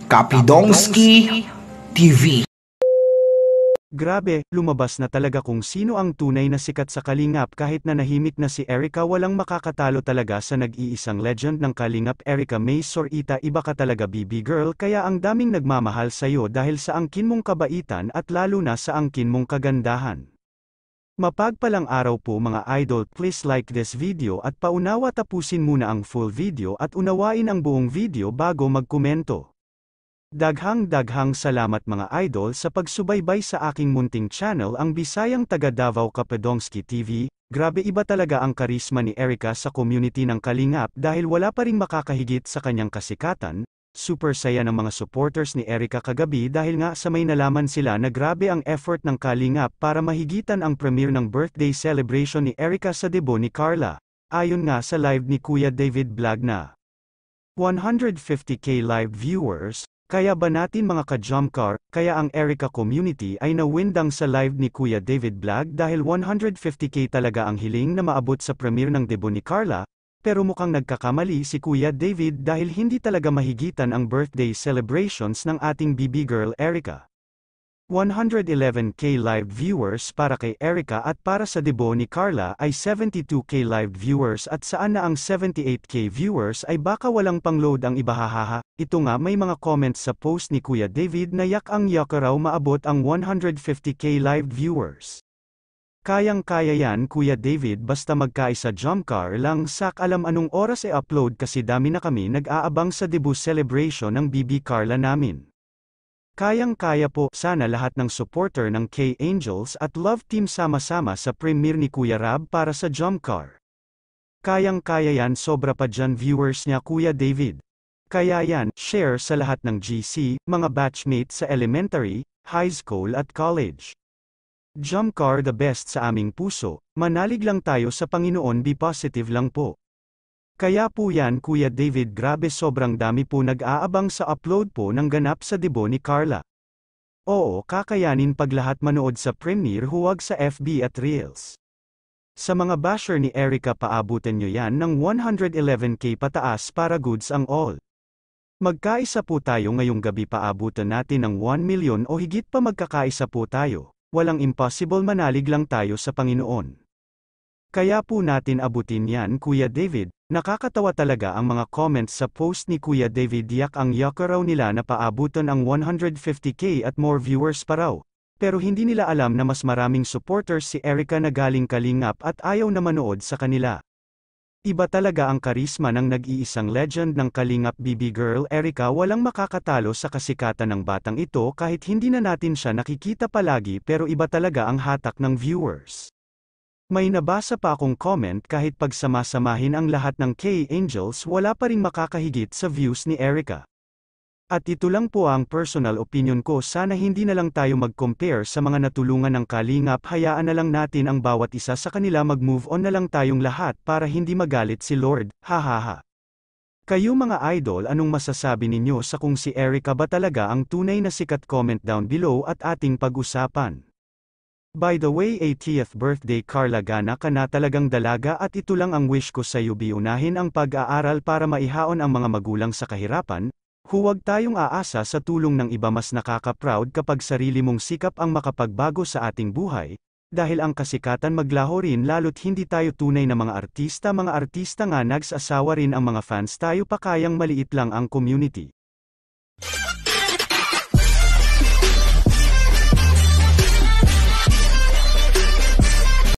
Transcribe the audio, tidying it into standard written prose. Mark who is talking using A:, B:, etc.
A: Kapidongski TV.
B: Grabe, lumabas na talaga kung sino ang tunay na sikat sa Kalingap. Kahit na nahimik na si Erica, walang makakatalo talaga sa nag-iisang legend ng Kalingap. Erica May Sorita, iba ka talaga BB girl, kaya ang daming nagmamahal sa'yo dahil sa angkin mong kabaitan at lalo na sa angkin mong kagandahan. Mapagpalang araw po mga idol, please like this video at paunawa tapusin muna ang full video at unawain ang buong video bago magkomento. Daghang salamat mga idol sa pagsubaybay sa aking munting channel, ang Bisayang Taga Davao Kapidongski TV. Grabe, iba talaga ang karisma ni Erica sa community ng Kalingap dahil wala pa ring makakahigit sa kanyang kasikatan. Super saya ng mga supporters ni Erica kagabi dahil nga sa may nalaman sila na grabe ang effort ng Kalingap para mahigitan ang premiere ng birthday celebration ni Erica sa debut ni Carla. Ayon nga sa live ni Kuya David Vlog na 150k live viewers. Kaya ba natin mga ka-Jumcar, kaya ang Erica community ay nawindang sa live ni Kuya David Vlog dahil 150k talaga ang hiling na maabot sa premiere ng debut ni Carla, pero mukhang nagkakamali si Kuya David dahil hindi talaga mahigitan ang birthday celebrations ng ating BB girl Erica. 111k live viewers para kay Erica at para sa debut ni Carla ay 72k live viewers, at saan na ang 78k viewers ay baka walang pang-load ang iba, hahaha. Ito nga, may mga comments sa post ni Kuya David na yak raw maabot ang 150k live viewers. Kayang-kaya yan Kuya David, basta magkaisa Jumcar lang sak. Alam anong oras upload kasi dami na kami nag-aabang sa debut celebration ng BB Carla namin. Kayang-kaya po, sana lahat ng supporter ng K-Angels at Love Team sama-sama sa premiere ni Kuya Rab para sa Jumcar. Kayang-kaya yan, sobra pa dyan viewers niya Kuya David. Kaya yan, share sa lahat ng GC, mga batchmates sa elementary, high school at college. Jumcar the best sa aming puso, manalig lang tayo sa Panginoon, be positive lang po. Kaya po yan Kuya David, grabe, sobrang dami po nag-aabang sa upload po ng ganap sa debut ni Carla. Oo, kakayanin pag lahat manood sa premiere, huwag sa FB at Reels. Sa mga basher ni Erica, paabutan nyo yan ng 111k pataas para goods ang all. Magkaisa po tayo ngayong gabi, paabutan natin ng 1 million o higit pa, magkakaisa po tayo. Walang impossible, manalig lang tayo sa Panginoon. Kaya po natin abutin yan Kuya David. Nakakatawa talaga ang mga comments sa post ni Kuya David, yak raw nila na paabutan ang 150k at more viewers pa raw. Pero hindi nila alam na mas maraming supporters si Erica na galing Kalingap at ayaw na manood sa kanila. Iba talaga ang karisma ng nag-iisang legend ng Kalingap, BB girl Erica, walang makakatalo sa kasikatan ng batang ito kahit hindi na natin siya nakikita palagi, pero iba talaga ang hatak ng viewers. May nabasa pa akong comment, kahit pagsamasamahin ang lahat ng K-Angels wala pa ring makakahigit sa views ni Erica. At ito lang po ang personal opinion ko, sana hindi na lang tayo mag-compare sa mga natulungan ng Kalingap, hayaan na lang natin ang bawat isa sa kanila, mag-move on na lang tayong lahat para hindi magalit si Lord, hahaha. Kayo mga idol, anong masasabi ninyo sa kung si Erica ba talaga ang tunay na sikat? Comment down below at ating pag-usapan. By the way, 80th birthday Carla, gana ka na talagang dalaga, at ito lang ang wish ko sa iyo, unahin ang pag-aaral para maihaon ang mga magulang sa kahirapan. Huwag tayong aasa sa tulong ng iba, mas nakaka-proud kapag sarili mong sikap ang makapagbago sa ating buhay, dahil ang kasikatan maglaho rin lalo't hindi tayo tunay na mga artista nga nagsasawa rin ang mga fans tayo pa, kayang maliit lang ang community.